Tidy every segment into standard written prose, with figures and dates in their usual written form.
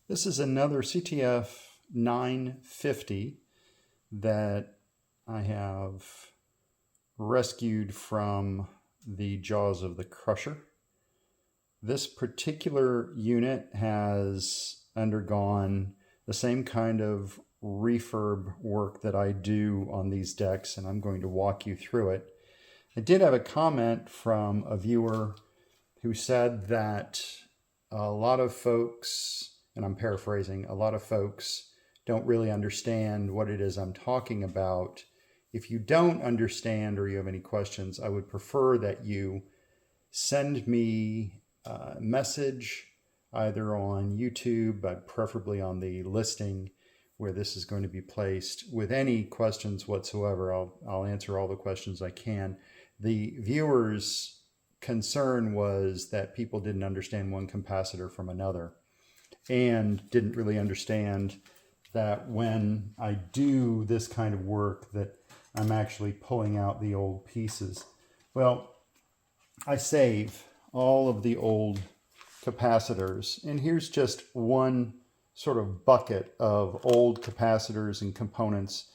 This is another CT-F950 that I have rescued from the jaws of the crusher. This particular unit has undergone the same kind of refurb work that I do on these decks, and I'm going to walk you through it. I did have a comment from a viewer who said that a lot of folks, and I'm paraphrasing, a lot of folks don't really understand what it is I'm talking about. If you don't understand or you have any questions, I would prefer that you send me a message either on YouTube, but preferably on the listing where this is going to be placed, with any questions whatsoever. I'll answer all the questions I can. The viewer's concern was that people didn't understand one capacitor from another and didn't really understand that when I do this kind of work that I'm actually pulling out the old pieces. Well, I save all of the old capacitors, and here's just one sort of bucket of old capacitors and components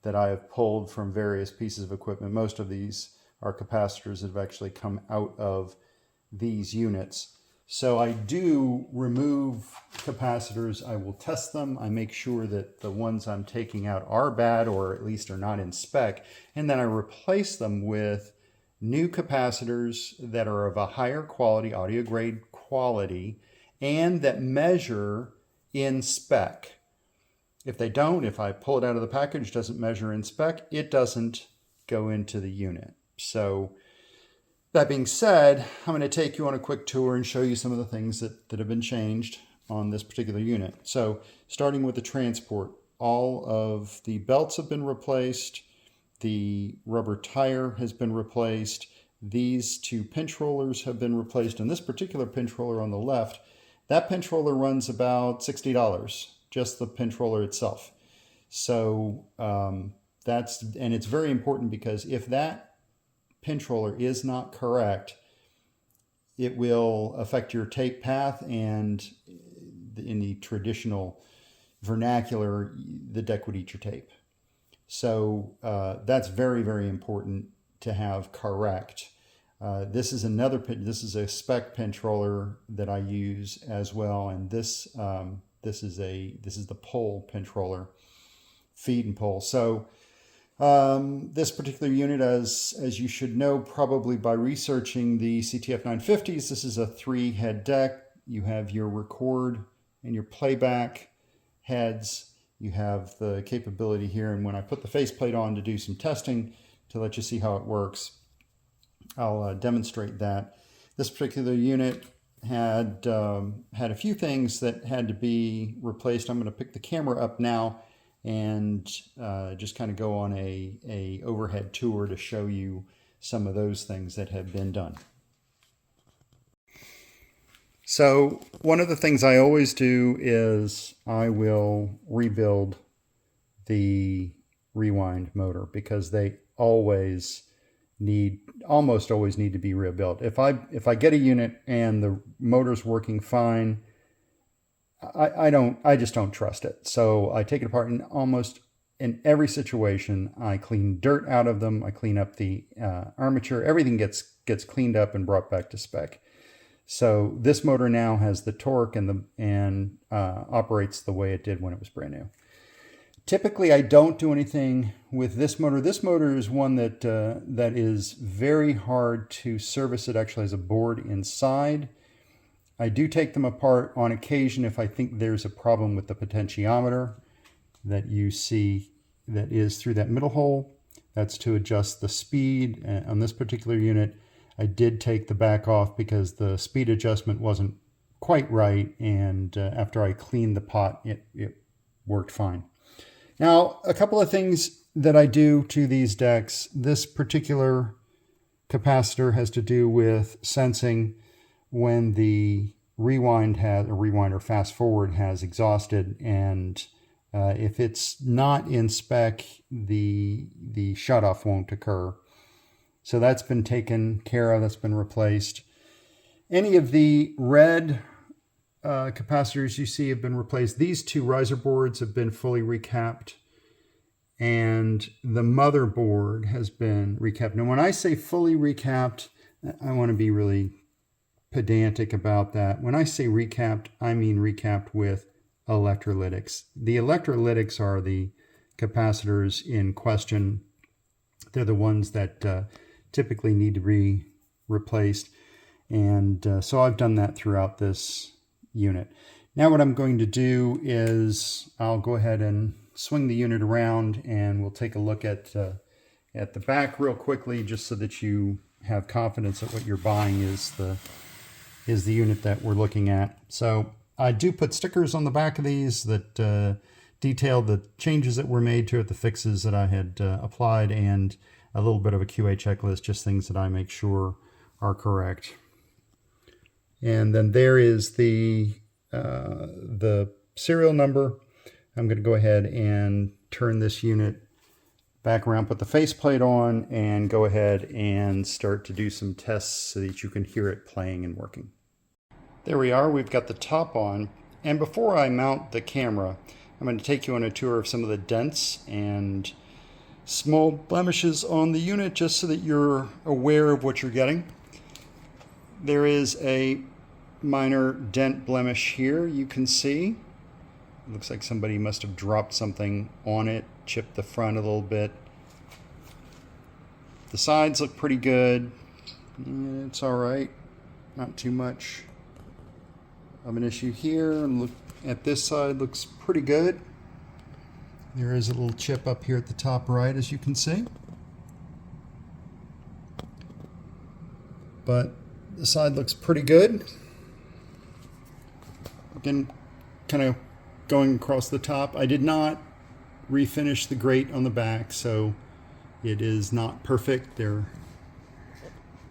that I have pulled from various pieces of equipment. Most of these are capacitors that have actually come out of these units. So I do remove capacitors. I will test them. I make sure that the ones I'm taking out are bad, or at least are not in spec, and then I replace them with new capacitors that are of a higher quality, audio grade quality, and that measure in spec. If they don't, if I pull it out of the package, doesn't measure in spec, it doesn't go into the unit. So that being said, I'm going to take you on a quick tour and show you some of the things that have been changed on this particular unit. So starting with the transport, all of the belts have been replaced. The rubber tire has been replaced. These two pinch rollers have been replaced. And this particular pinch roller on the left, that pinch roller runs about $60, just the pinch roller itself. So and it's very important, because if that pinch roller is not correct, it will affect your tape path, and in the traditional vernacular, the deck would eat your tape. So that's very, very important to have correct. This is a spec pinch roller that I use as well, and this is the pole pinch roller, feed and pull. So this particular unit, as you should know probably by researching the CT-F950s, this is a 3-head deck. You have your record and your playback heads. You have the capability here, and when I put the faceplate on to do some testing to let you see how it works, I'll demonstrate that. This particular unit had a few things that had to be replaced. I'm going to pick the camera up now and just kind of go on a overhead tour to show you some of those things that have been done. So one of the things I always do is I will rebuild the rewind motor, because they almost always need to be rebuilt. If I get a unit and the motor's working fine, I just don't trust it. So I take it apart, and almost in every situation, I clean dirt out of them. I clean up the armature. Everything gets cleaned up and brought back to spec. So this motor now has the torque and operates the way it did when it was brand new. Typically, I don't do anything with this motor. This motor is one that is very hard to service. It actually has a board inside. I do take them apart on occasion if I think there's a problem with the potentiometer that you see that is through that middle hole. That's to adjust the speed. On this particular unit, I did take the back off because the speed adjustment wasn't quite right, and after I cleaned the pot, it worked fine. Now, a couple of things that I do to these decks. This particular capacitor has to do with sensing when the rewind or fast forward has exhausted, and if it's not in spec, the shutoff won't occur. So that's been taken care of, that's been replaced. Any of the red capacitors you see have been replaced. These two riser boards have been fully recapped, and the motherboard has been recapped. Now, when I say fully recapped, I want to be really pedantic about that. When I say recapped, I mean recapped with electrolytics. The electrolytics are the capacitors in question. They're the ones that typically need to be replaced. And so I've done that throughout this unit. Now what I'm going to do is I'll go ahead and swing the unit around, and we'll take a look at the back real quickly, just so that you have confidence that what you're buying is the unit that we're looking at. So I do put stickers on the back of these that detail the changes that were made to it, the fixes that I had applied, and a little bit of a QA checklist, just things that I make sure are correct. And then there is the serial number. I'm going to go ahead and turn this unit back around, put the faceplate on, and go ahead and start to do some tests so that you can hear it playing and working. There we are. We've got the top on. And before I mount the camera, I'm going to take you on a tour of some of the dents and small blemishes on the unit, just so that you're aware of what you're getting. There is a minor dent blemish here, you can see. It looks like somebody must have dropped something on it, chipped the front a little bit. The sides look pretty good. It's all right, not too much of an issue here. And look at this side, looks pretty good. There is a little chip up here at the top right, as you can see. But the side looks pretty good. Again, kind of going across the top. I did not refinish the grate on the back, so it is not perfect. There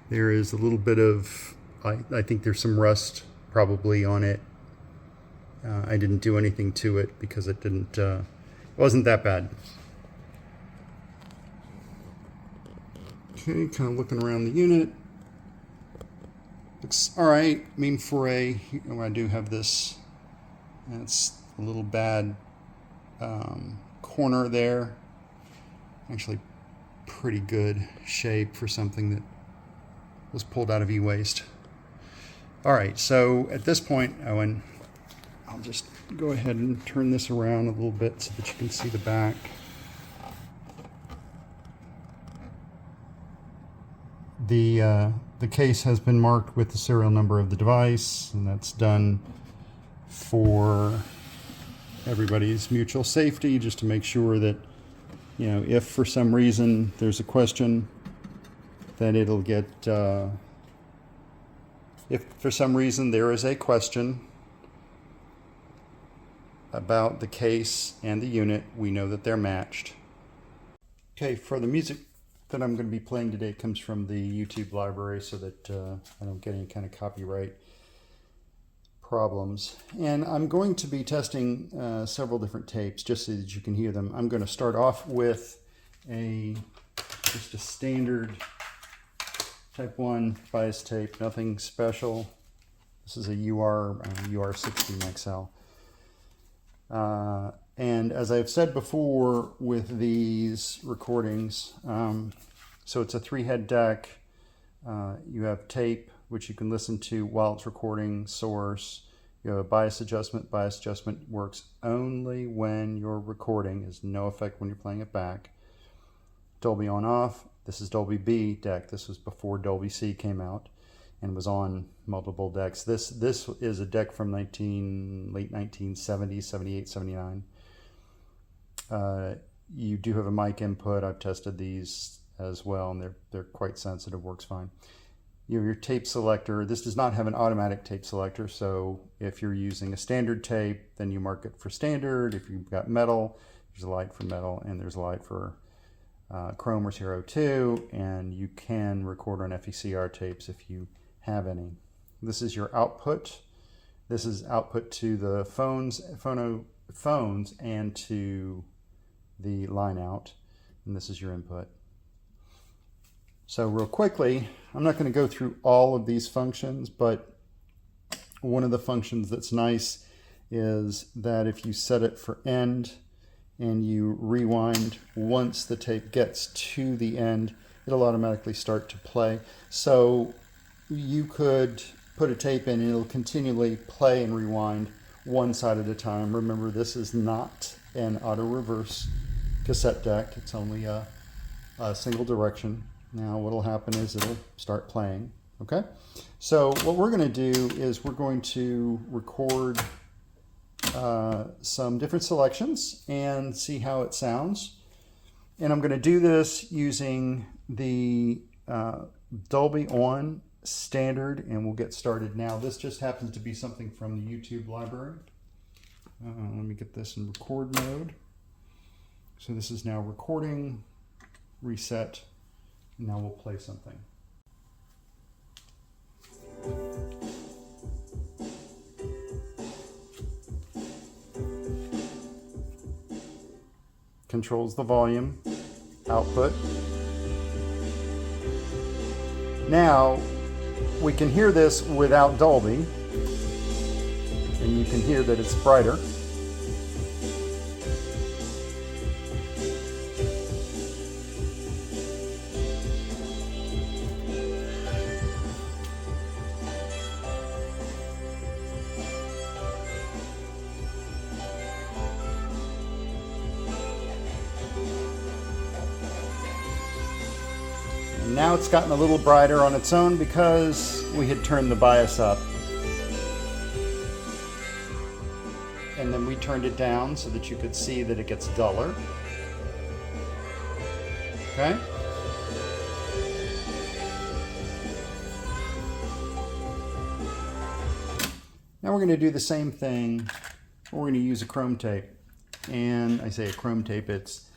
is a little bit of, I think there's some rust probably on it. I didn't do anything to it because it wasn't that bad. Okay, kind of looking around the unit. Looks all right. I mean, I do have this, that's a little bad corner there. Actually pretty good shape for something that was pulled out of e-waste. All right, so at this point, I'll just go ahead and turn this around a little bit so that you can see the back. The case has been marked with the serial number of the device, and that's done for everybody's mutual safety, just to make sure that, you know, if for some reason there's a question, then it'll get, if for some reason there is a question about the case and the unit, we know that they're matched. Okay, for the music that I'm going to be playing today comes from the YouTube library, so that I don't get any kind of copyright problems. And I'm going to be testing several different tapes just so that you can hear them. I'm going to start off with just a standard type 1 bias tape, nothing special. This is a UR60 XL. And as I've said before with these recordings, so it's a 3-head deck. You have tape, which you can listen to while it's recording, source. You have a bias adjustment. Bias adjustment works only when you're recording. It has no effect when you're playing it back. Dolby on off. This is Dolby B deck. This was before Dolby C came out and was on multiple decks. This is a deck from late 1970s, 78, 79. You do have a mic input. I've tested these as well, and they're quite sensitive, works fine. You have your tape selector. This does not have an automatic tape selector, so if you're using a standard tape, then you mark it for standard. If you've got metal, there's a light for metal, and there's a light for chrome or 02, and you can record on FECR tapes if you have any. This is your output. This is output to the phones and to the line out, and this is your input. So real quickly, I'm not going to go through all of these functions, but one of the functions that's nice is that if you set it for end and you rewind, once the tape gets to the end, it'll automatically start to play. So you could put a tape in and it'll continually play and rewind one side at a time. Remember, this is not an auto reverse cassette deck. It's only a single direction. Now what'll happen is it'll start playing. Okay, so what we're going to do is we're going to record some different selections and see how it sounds. And I'm going to do this using the Dolby On standard, and we'll get started now. This just happens to be something from the YouTube library. Let me get this in record mode. So this is now recording, reset, and now we'll play something. Controls the volume, output. Now we can hear this without Dolby, and you can hear that it's brighter. Now it's gotten a little brighter on its own because we had turned the bias up. And then we turned it down so that you could see that it gets duller. Okay? Now we're going to do the same thing. We're going to use a chrome tape. And I say a chrome tape, it's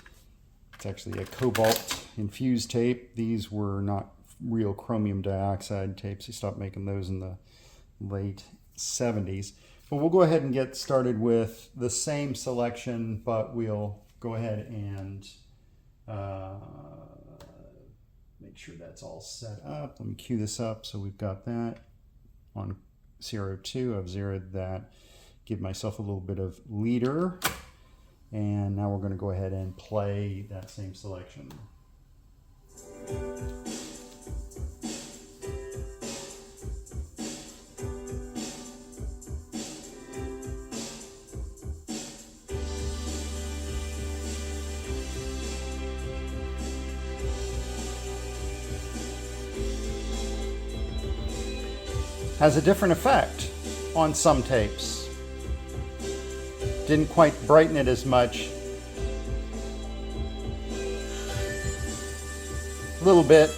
actually a cobalt infused tape. These were not real chromium dioxide tapes. They stopped making those in the late 70s. But we'll go ahead and get started with the same selection, but we'll go ahead and make sure that's all set up. Let me cue this up so we've got that on 02. I've zeroed that. Give myself a little bit of leader. And now we're going to go ahead and play that same selection. Has a different effect on some tapes. Didn't quite brighten it as much. A little bit.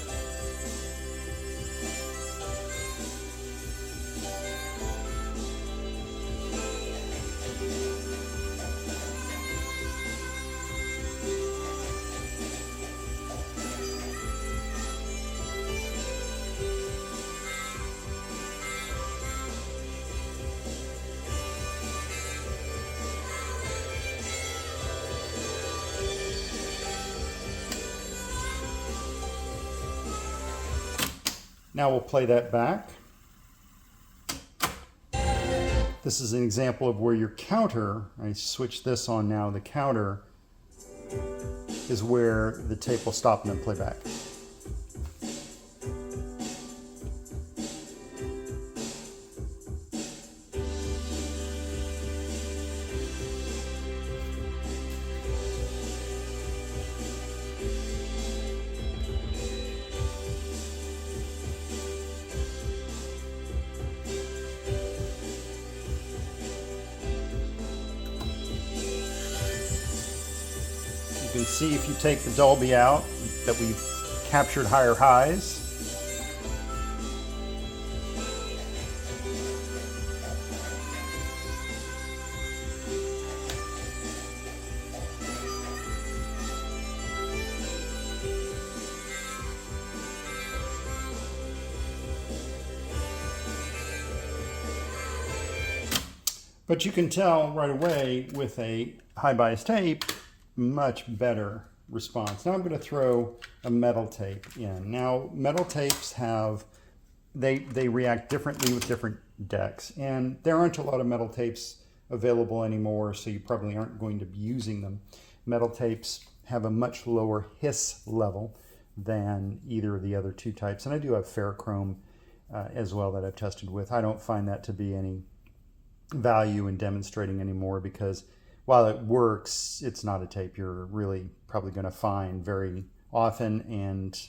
Now we'll play that back. This is an example of where your counter, I switch this on now, the counter is where the tape will stop and then play back. You can see if you take the Dolby out that we've captured higher highs. But you can tell right away with a high bias tape, much better response. Now I'm going to throw a metal tape in. Now metal tapes have they react differently with different decks. And there aren't a lot of metal tapes available anymore, so you probably aren't going to be using them. Metal tapes have a much lower hiss level than either of the other two types. And I do have ferrochrome as well that I've tested with. I don't find that to be any value in demonstrating anymore, because while it works, it's not a tape you're really probably going to find very often. And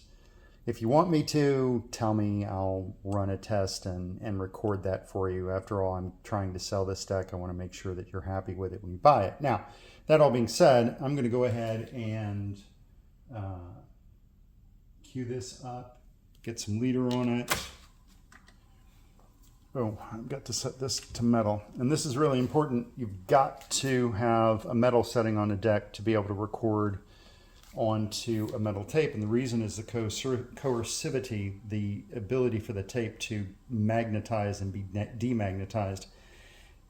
if you want me to, tell me, I'll run a test and record that for you. After all, I'm trying to sell this deck. I want to make sure that you're happy with it when you buy it. Now, that all being said, I'm going to go ahead and cue this up, get some leader on it. Oh, I've got to set this to metal. And this is really important. You've got to have a metal setting on a deck to be able to record onto a metal tape. And the reason is the coercivity, the ability for the tape to magnetize and be demagnetized,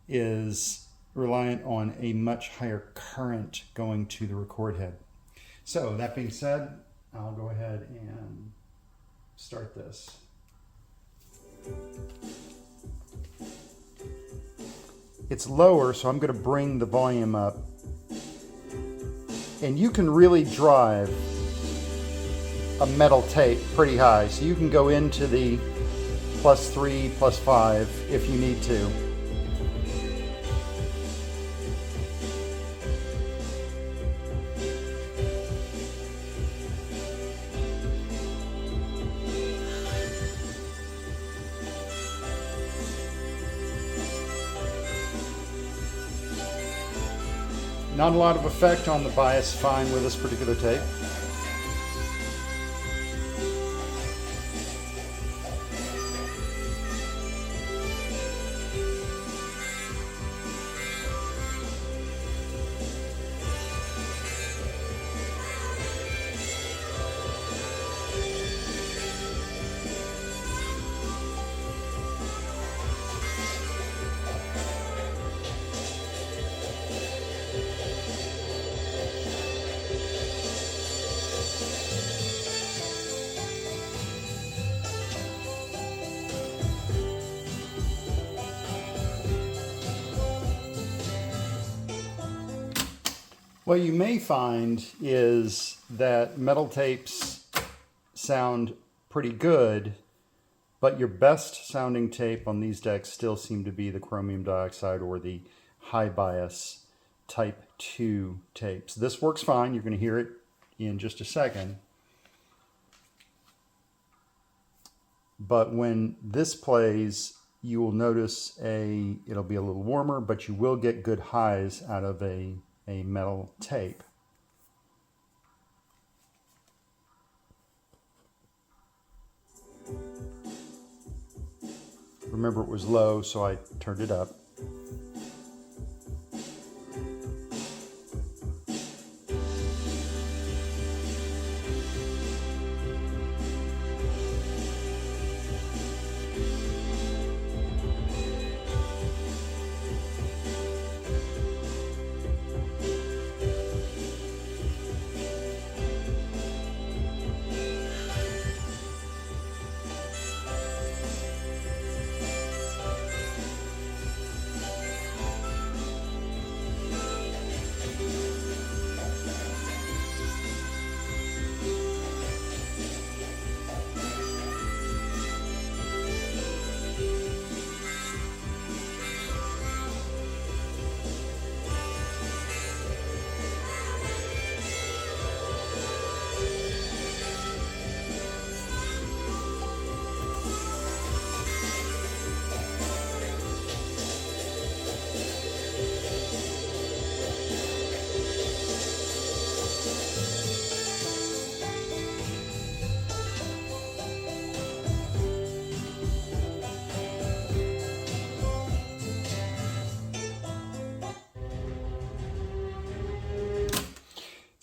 is reliant on a much higher current going to the record head. So that being said, I'll go ahead and start this. It's lower, so I'm going to bring the volume up. And you can really drive a metal tape pretty high. So you can go into the +3, +5 if you need to. Not a lot of effect on the bias, fine with this particular tape. What you may find is that metal tapes sound pretty good, but your best sounding tape on these decks still seem to be the chromium dioxide or the high bias type 2 tapes. This works fine. You're going to hear it in just a second. But when this plays, you will notice it'll be a little warmer, but you will get good highs out of a metal tape. Remember, it was low, so I turned it up.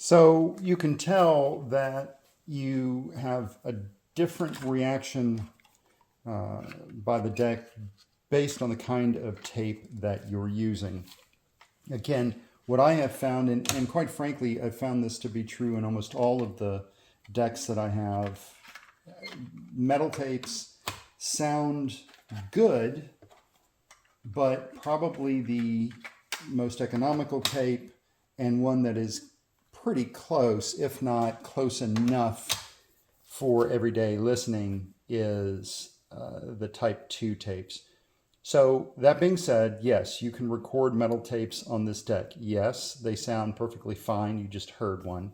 So you can tell that you have a different reaction by the deck based on the kind of tape that you're using. Again, what I have found, and quite frankly, I've found this to be true in almost all of the decks that I have, metal tapes sound good, but probably the most economical tape and one that is pretty close, if not close enough for everyday listening, is the Type 2 tapes. So that being said, yes, you can record metal tapes on this deck. Yes, they sound perfectly fine. You just heard one.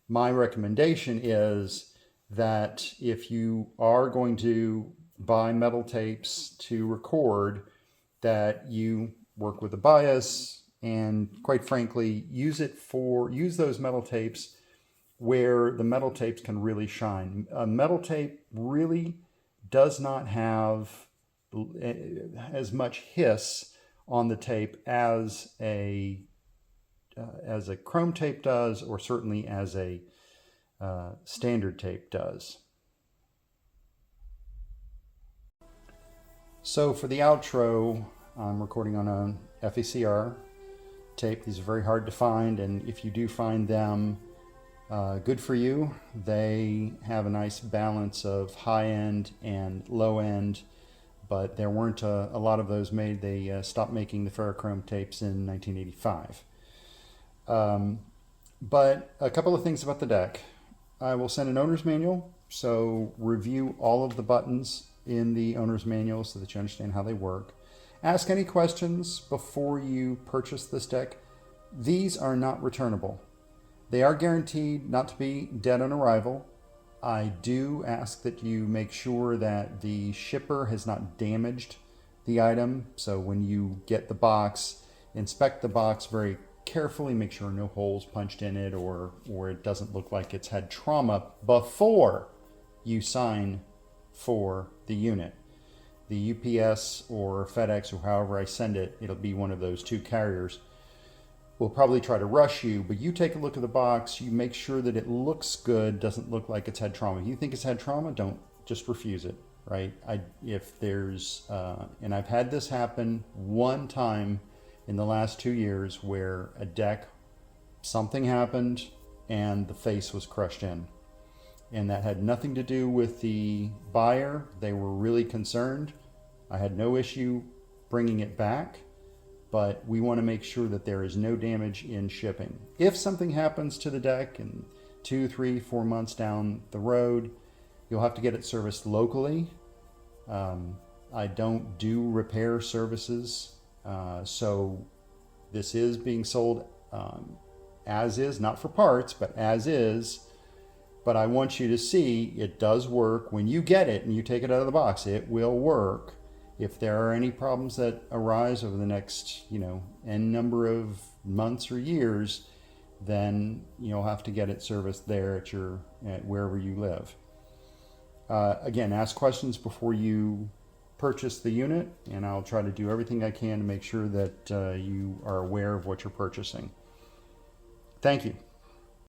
My recommendation is that if you are going to buy metal tapes to record, that you work with a bias and, quite frankly, use those metal tapes where the metal tapes can really shine. A metal tape really does not have as much hiss on the tape as a chrome tape does, or certainly as a standard tape does. So for the outro, I'm recording on an FACR tape. These are very hard to find, and if you do find them, good for you. They have a nice balance of high end and low end, but there weren't a lot of those made. They stopped making the ferrochrome tapes in 1985. But a couple of things about the deck. I will send an owner's manual, so review all of the buttons in the owner's manual so that you understand how they work. Ask any questions before you purchase this deck. These are not returnable. They are guaranteed not to be dead on arrival. I do ask that you make sure that the shipper has not damaged the item. So when you get the box, inspect the box very carefully, make sure no holes punched in it, or it doesn't look like it's had trauma before you sign for the unit. The UPS or FedEx, or however I send it, it'll be one of those two carriers, will probably try to rush you, but you take a look at the box, you make sure that it looks good, doesn't look like it's had trauma. If you think it's had trauma, don't just refuse it, right? If there's, and I've had this happen one time in the last 2 years where a deck, something happened and the face was crushed in. And that had nothing to do with the buyer. They were really concerned. I had no issue bringing it back, but we want to make sure that there is no damage in shipping. If something happens to the deck in 2, 3, 4 months down the road, you'll have to get it serviced locally. I don't do repair services, so this is being sold as is, not for parts, but as is. But I want you to see it does work. When you get it and you take it out of the box, it will work. If there are any problems that arise over the next, n number of months or years, then you'll have to get it serviced there at wherever you live. Again, ask questions before you purchase the unit, and I'll try to do everything I can to make sure that you are aware of what you're purchasing. Thank you.